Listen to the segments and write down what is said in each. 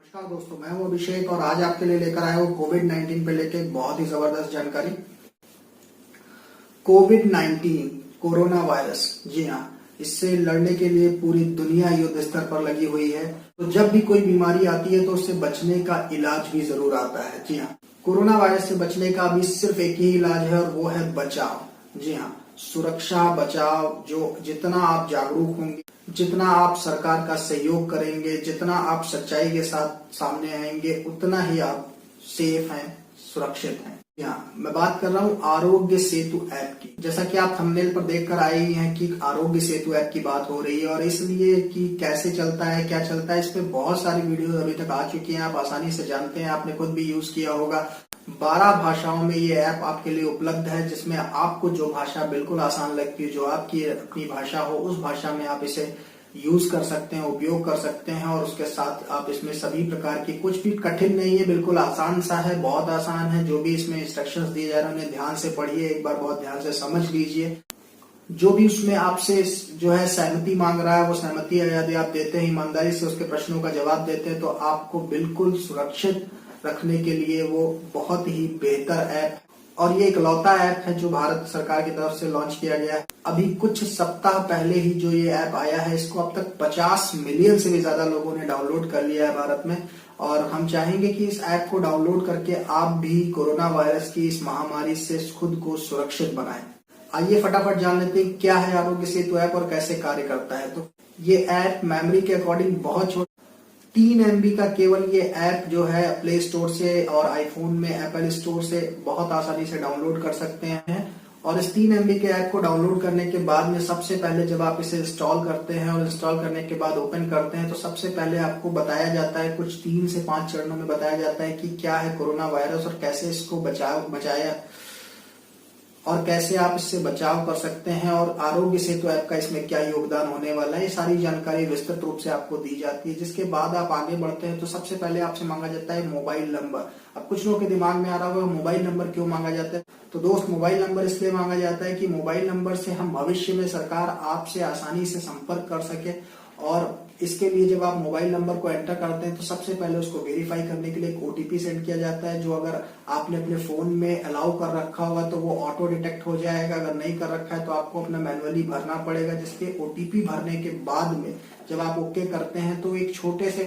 नमस्कार दोस्तों, मैं हूं अभिषेक और आज आपके लिए लेकर आया हूं कोविड-19 पे लेके एक बहुत ही जबरदस्त जानकारी। कोविड-19 कोरोना वायरस, जी हाँ, इससे लड़ने के लिए पूरी दुनिया युद्ध स्तर पर लगी हुई है। तो जब भी कोई बीमारी आती है तो उससे बचने का इलाज भी जरूर आता है। जी हाँ, कोरोना वायरस से बचने का अभी सिर्फ एक ही इलाज है और वो है बचाव। जी हाँ, सुरक्षा, बचाव। जो जितना आप जागरूक होंगे, जितना आप सरकार का सहयोग करेंगे, जितना आप सच्चाई के साथ सामने आएंगे, उतना ही आप सेफ हैं, सुरक्षित हैं। यहाँ मैं बात कर रहा हूँ आरोग्य सेतु ऐप की। जैसा कि आप थंबनेल पर देखकर आए ही हैं कि आरोग्य सेतु ऐप की बात हो रही है, और इसलिए कि कैसे चलता है, क्या चलता है, इस पे बहुत सारी वीडियो अभी तक आ चुकी हैं। आप आसानी से जानते हैं, आपने खुद भी यूज किया होगा। 12 भाषाओं में ये ऐप आपके लिए उपलब्ध है, जिसमें आपको जो भाषा बिल्कुल आसान लगती है, जो आपकी अपनी भाषा हो, उस भाषा में आप इसे यूज कर सकते हैं, उपयोग कर सकते हैं। और उसके साथ आप इसमें सभी प्रकार की, कुछ भी कठिन नहीं है, बिल्कुल आसान सा है, बहुत आसान है। जो भी इसमें इंस्ट्रक्शंस दिए जा रहे हैं उन्हें ध्यान से पढ़िए, एक बार बहुत ध्यान से समझ लीजिए। जो भी उसमें आपसे जो है सहमति मांग रहा है, वो सहमति यदि आप देते हैं, ईमानदारी से उसके प्रश्नों का जवाब देते हैं, तो आपको बिल्कुल सुरक्षित रखने के लिए वो बहुत ही बेहतर ऐप है। और ये इकलौता ऐप है जो भारत सरकार की तरफ से लॉन्च किया गया है। अभी कुछ सप्ताह पहले ही जो ये ऐप आया है, इसको अब तक 50 मिलियन से भी ज्यादा लोगों ने डाउनलोड कर लिया है भारत में। और हम चाहेंगे कि इस ऐप को डाउनलोड करके आप भी कोरोना वायरस की इस महामारी से खुद को सुरक्षित बनाएं। आइए फटाफट जान लेते हैं क्या है आरोग्य सेतु ऐप और कैसे कार्य करता है। तो ये ऐप मेमोरी के अकॉर्डिंग बहुत छोटा, 3 MB का केवल ये ऐप जो है प्ले स्टोर से और आईफोन में एप्पल स्टोर से बहुत आसानी से डाउनलोड कर सकते हैं। और इस 3 MB के ऐप को डाउनलोड करने के बाद में सबसे पहले जब आप इसे इंस्टॉल करते हैं और इंस्टॉल करने के बाद ओपन करते हैं, तो सबसे पहले आपको बताया जाता है, कुछ 3 से 5 चरणों में बताया जाता है कि क्या है कोरोना वायरस और कैसे इसको बचाया और कैसे आप इससे बचाव कर सकते हैं, और आरोग्य सेतु ऐप का इसमें क्या योगदान होने वाला है। ये सारी जानकारी विस्तृत रूप से आपको दी जाती है। जिसके बाद आप आगे बढ़ते हैं तो सबसे पहले आपसे मांगा जाता है मोबाइल नंबर। अब कुछ लोगों के दिमाग में आ रहा होगा मोबाइल नंबर क्यों मांगा जाता है। तो दोस्त, मोबाइल नंबर इसलिए मांगा जाता है कि मोबाइल नंबर से हम भविष्य में सरकार आपसे आसानी से संपर्क कर सके। और इसके लिए जब आप मोबाइल नंबर को एंटर करते हैं तो सबसे पहले उसको वेरीफाई करने के लिए एक OTP सेंड किया जाता है, जो अगर आपने अपने फोन में अलाउ कर रखा होगा तो वो ऑटो डिटेक्ट हो जाएगा। अगर नहीं कर रखा है तो आपको अपना मैनुअली भरना पड़ेगा। जिसके OTP भरने के बाद में जब आप ओके करते हैं तो एक छोटे से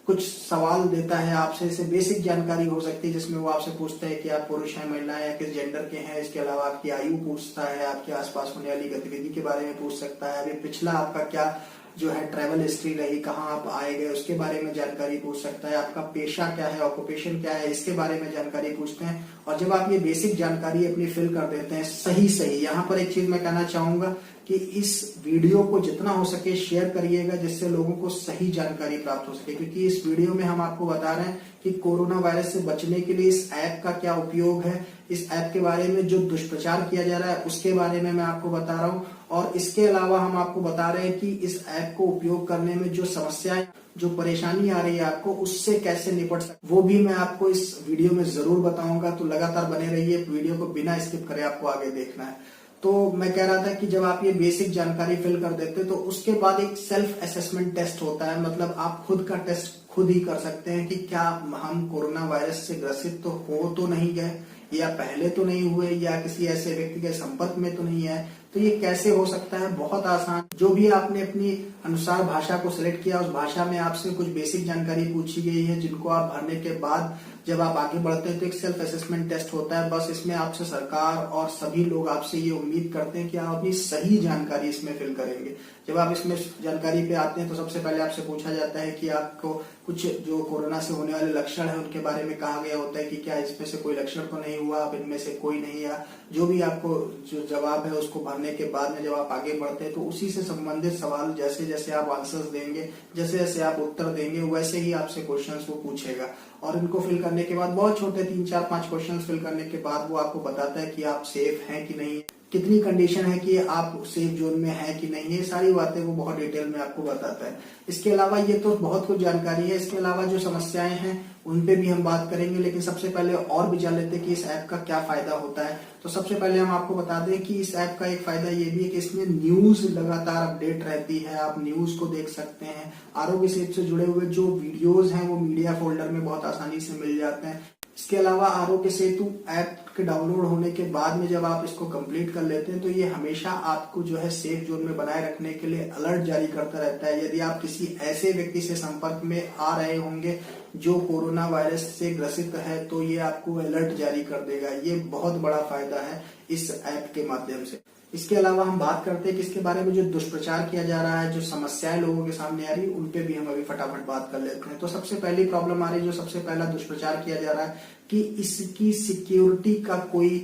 कुछ सवाल देता है आपसे। इसे बेसिक जानकारी हो सकती है, जिसमें वो आपसे पूछता है कि आप पुरुष हैं, महिला हैं, किस जेंडर के हैं। इसके अलावा आपकी आयु पूछता है, आपके आसपास होने वाली गतिविधि के बारे में पूछ सकता है। अभी पिछला आपका क्या जो है ट्रैवल हिस्ट्री रही, कहाँ आप आए गए, उसके बारे में जानकारी पूछ सकता है। आपका पेशा क्या है, ऑक्यूपेशन क्या है, इसके बारे में जानकारी पूछते हैं। और जब आप ये बेसिक जानकारी अपनी फिल कर देते हैं सही, यहाँ पर एक चीज मैं कहना चाहूंगा कि इस वीडियो को जितना हो सके शेयर करिएगा, जिससे लोगों को सही जानकारी प्राप्त हो सके। क्योंकि इस वीडियो में हम आपको बता रहे हैं कि कोरोना वायरस से बचने के लिए इस ऐप का क्या उपयोग है, इस ऐप के बारे में जो दुष्प्रचार किया जा रहा है उसके बारे में मैं आपको बता रहा हूँ। और इसके अलावा हम आपको बता रहे हैं कि इस ऐप को उपयोग करने में जो समस्याएं, जो परेशानी आ रही है आपको, उससे कैसे निपट सकते, वो भी मैं आपको इस वीडियो में जरूर बताऊंगा। तो लगातार बने रहिए, वीडियो को बिना स्किप करे आपको आगे देखना है। तो मैं कह रहा था कि जब आप ये बेसिक जानकारी फिल कर देते तो उसके बाद एक सेल्फ असेसमेंट टेस्ट होता है। मतलब आप खुद का टेस्ट खुद ही कर सकते हैं कि क्या हम कोरोना वायरस से ग्रसित तो हो तो नहीं गए, या पहले तो नहीं हुए, या किसी ऐसे व्यक्ति के संपर्क में तो नहीं आए। तो ये कैसे हो सकता है, बहुत आसान। जो भी आपने अपनी अनुसार भाषा को सिलेक्ट किया, उस भाषा में आपसे कुछ बेसिक जानकारी पूछी गई है, जिनको आप भरने के बाद जब आप आगे बढ़ते हैं तो एक सेल्फ असेसमेंट टेस्ट होता है। बस इसमें आपसे सरकार और सभी लोग आपसे ये उम्मीद करते हैं कि आप अपनी सही जानकारी इसमें फिल करेंगे। जब आप इसमें जानकारी पे आते हैं तो सबसे पहले आपसे पूछा जाता है कि आपको कुछ जो कोरोना से होने वाले लक्षण है उनके बारे में कहा गया होता है कि क्या इसमें से कोई लक्षण तो नहीं हुआ, अब इनमें से कोई नहीं, या जो भी आपको जो जवाब है उसको भरने के बाद में जब आप आगे बढ़ते हैं तो उसी से संबंधित सवाल, जैसे जैसे आप आंसर्स देंगे, जैसे जैसे आप उत्तर देंगे, वैसे ही आपसे क्वेश्चंस वो पूछेगा। और इनको फिल करने के बाद बहुत छोटे 3, 4, 5 क्वेश्चंस फिल करने के बाद वो आपको बताता है कि आप सेफ हैं कि नहीं। कितनी कंडीशन है कि आप सेफ जोन में है कि नहीं है, सारी बातें वो बहुत डिटेल में आपको बताता है। इसके अलावा ये तो बहुत कुछ जानकारी है, इसके अलावा जो समस्याएं हैं उन पे भी हम बात करेंगे, लेकिन सबसे पहले और भी जान लेते हैं कि इस ऐप का क्या फायदा होता है। तो सबसे पहले हम आपको बता दें कि इस ऐप का एक फायदा ये भी है कि इसमें न्यूज लगातार अपडेट रहती है, आप न्यूज को देख सकते हैं। आरोग्य सेतु से जुड़े हुए जो वीडियोज हैं वो मीडिया फोल्डर में बहुत आसानी से मिल जाते हैं। इसके अलावा आरोग्य सेतु ऐप के डाउनलोड होने के बाद में जब आप इसको कंप्लीट कर लेते हैं तो ये हमेशा आपको जो है सेफ जोन में बनाए रखने के लिए अलर्ट जारी करता रहता है। यदि आप किसी ऐसे व्यक्ति से संपर्क में आ रहे होंगे जो कोरोना वायरस से ग्रसित है तो ये आपको अलर्ट जारी कर देगा। ये बहुत बड़ा फायदा है इस ऐप के माध्यम से। इसके अलावा हम बात करते हैं कि इसके बारे में जो दुष्प्रचार किया जा रहा है, जो समस्याएं लोगों के सामने आ रही है, उन पे भी हम अभी फटाफट बात कर लेते हैं। तो सबसे पहली प्रॉब्लम आ रही है, जो सबसे पहला दुष्प्रचार किया जा रहा है कि इसकी सिक्योरिटी का कोई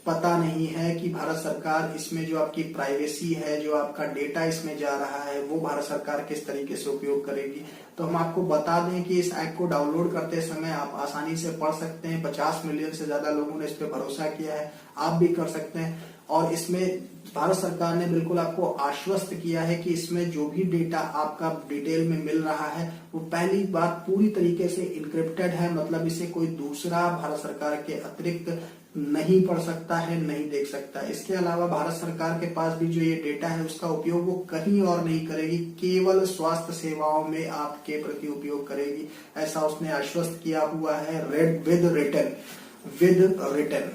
पता नहीं है कि भारत सरकार इसमें जो आपकी प्राइवेसी है, जो आपका डेटा इसमें जा रहा है, वो भारत सरकार किस तरीके से उपयोग करेगी। तो हम आपको बता दें कि इस ऐप को डाउनलोड करते समय आप आसानी से पढ़ सकते हैं। 50 मिलियन से ज्यादा लोगों ने इस पे भरोसा किया है, आप भी कर सकते हैं। और इसमें भारत सरकार ने बिल्कुल आपको आश्वस्त किया है कि इसमें जो भी डेटा आपका डिटेल में मिल रहा है वो पहली बात पूरी तरीके से इनक्रिप्टेड है, मतलब इसे कोई दूसरा भारत सरकार के अतिरिक्त नहीं पढ़ सकता है, नहीं देख सकता है। इसके अलावा भारत सरकार के पास भी जो ये डेटा है उसका उपयोग वो कहीं और नहीं करेगी, केवल स्वास्थ्य सेवाओं में आपके प्रति उपयोग करेगी, ऐसा उसने आश्वस्त किया हुआ है विद रिटर्न।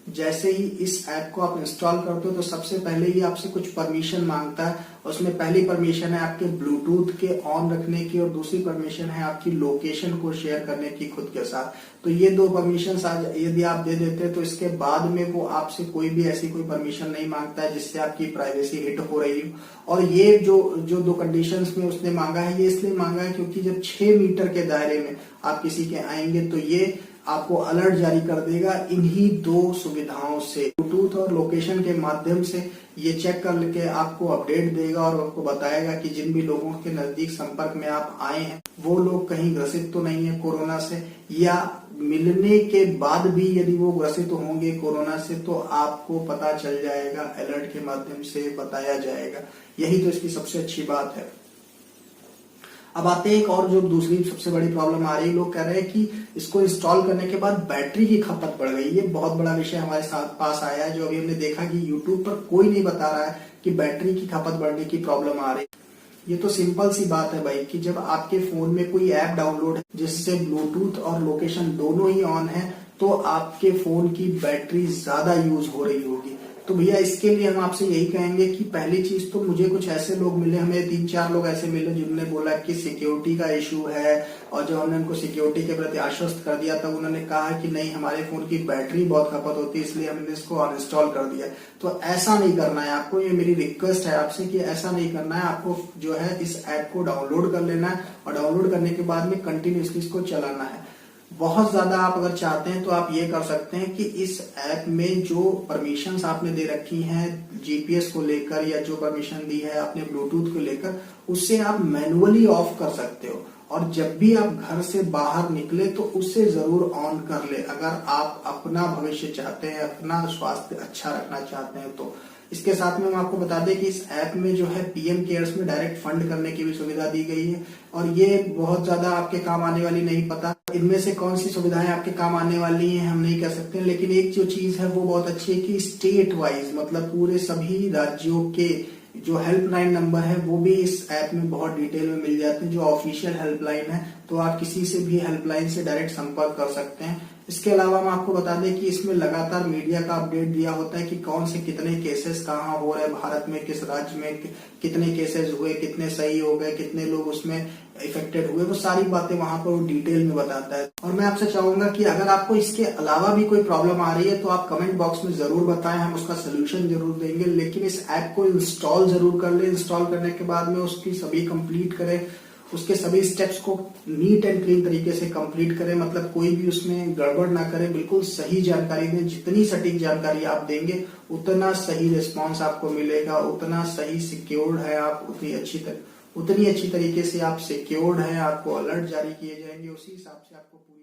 जैसे ही इस ऐप को आप इंस्टॉल करते हो तो सबसे पहले ही आपसे कुछ परमिशन मांगता है। उसमें पहली परमिशन है आपके ब्लूटूथ के ऑन रखने की और दूसरी परमिशन है आपकी लोकेशन को शेयर करने की खुद के साथ। तो ये दो परमिशन यदि आप दे देते हैं तो इसके बाद में वो आपसे कोई भी ऐसी कोई परमिशन नहीं मांगता है जिससे आपकी प्राइवेसी हिट हो रही हो। और ये जो दो कंडीशंस में उसने मांगा है, ये इसलिए मांगा है क्योंकि जब 6 मीटर के दायरे में आप किसी के आएंगे तो ये आपको अलर्ट जारी कर देगा इन्हीं दो सुविधाओं से। ब्लूटूथ और लोकेशन के माध्यम से ये चेक करके आपको अपडेट देगा और आपको बताएगा कि जिन भी लोगों के नजदीक संपर्क में आप आए हैं वो लोग कहीं ग्रसित तो नहीं है कोरोना से, या मिलने के बाद भी यदि वो ग्रसित होंगे कोरोना से तो आपको पता चल जाएगा, अलर्ट के माध्यम से बताया जाएगा। यही तो इसकी सबसे अच्छी बात है। अब आते हैं एक और जो दूसरी सबसे बड़ी प्रॉब्लम आ रही है, लोग कह रहे हैं कि इसको इंस्टॉल करने के बाद बैटरी की खपत बढ़ गई। ये बहुत बड़ा विषय हमारे साथ पास आया है, जो अभी हमने देखा कि यूट्यूब पर कोई नहीं बता रहा है कि बैटरी की खपत बढ़ने की प्रॉब्लम आ रही है। ये तो सिंपल सी बात है भाई कि जब आपके फोन में कोई ऐप डाउनलोड है जिससे ब्लूटूथ और लोकेशन दोनों ही ऑन है तो आपके फोन की बैटरी ज्यादा यूज हो रही होगी। तो भैया इसके लिए हम आपसे यही कहेंगे कि पहली चीज तो मुझे कुछ ऐसे लोग मिले, हमें 3-4 लोग ऐसे मिले जिन्होंने बोला कि सिक्योरिटी का इशू है, और जब हमने उनको सिक्योरिटी के प्रति आश्वस्त कर दिया तब उन्होंने कहा कि नहीं हमारे फोन की बैटरी बहुत खपत होती है इसलिए हमने इसको अनइंस्टॉल कर दिया। तो ऐसा नहीं करना है आपको, ये मेरी रिक्वेस्ट है आपसे कि ऐसा नहीं करना है। आपको जो है इस ऐप को डाउनलोड कर लेना है और डाउनलोड करने के बाद में कंटिन्यूसली इसको चलाना है। बहुत ज्यादा आप अगर चाहते हैं तो आप ये कर सकते हैं कि इस ऐप में जो परमिशंस आपने दे रखी हैं जीपीएस को लेकर या जो परमिशन दी है आपने ब्लूटूथ को लेकर, उससे आप मैनुअली ऑफ कर सकते हो। और जब भी आप घर से बाहर निकले तो उससे जरूर ऑन कर ले, अगर आप अपना भविष्य चाहते हैं, अपना स्वास्थ्य अच्छा रखना चाहते हैं तो। इसके साथ में हम आपको बता दें कि इस ऐप में जो है पीएम केयर्स में डायरेक्ट फंड करने की भी सुविधा दी गई है, और ये बहुत ज्यादा आपके काम आने वाली नहीं, पता इनमें से कौन सी सुविधाएं आपके काम आने वाली हैं हम नहीं कह सकते, लेकिन एक जो चीज है वो बहुत अच्छी है कि स्टेट वाइज मतलब पूरे सभी राज्यों के जो हेल्पलाइन नंबर है वो भी इस ऐप में बहुत डिटेल में मिल जाते हैं, जो ऑफिशियल हेल्पलाइन है। तो आप किसी से भी हेल्पलाइन से डायरेक्ट संपर्क कर सकते हैं। इसके अलावा हम आपको बता दें कि इसमें लगातार मीडिया का अपडेट दिया होता है कि कौन से कितने केसेस कहाँ हो रहे हैं भारत में, किस राज्य में कितने केसेस हुए, कितने सही हो गए, कितने लोग उसमें इफेक्टेड हुए, वो सारी बातें वहां पर वो डिटेल में बताता है। और मैं आपसे चाहूंगा कि अगर आपको इसके अलावा भी कोई प्रॉब्लम आ रही है तो आप कमेंट बॉक्स में जरूर बताएं, हम उसका सोल्यूशन जरूर देंगे। लेकिन इस ऐप को इंस्टॉल जरूर कर ले, इंस्टॉल करने के बाद में उसकी सभी कंप्लीट करें, उसके सभी स्टेप्स को नीट एंड क्लीन तरीके से कंप्लीट करें, मतलब कोई भी उसमें गड़बड़ ना करें, बिल्कुल सही जानकारी दें। जितनी सटीक जानकारी आप देंगे उतना सही रिस्पांस आपको मिलेगा, उतना सही सिक्योर्ड है आप, उतनी अच्छी तरीके से आप सिक्योर्ड हैं, आपको अलर्ट जारी किए जाएंगे, उसी हिसाब से आपको पूरी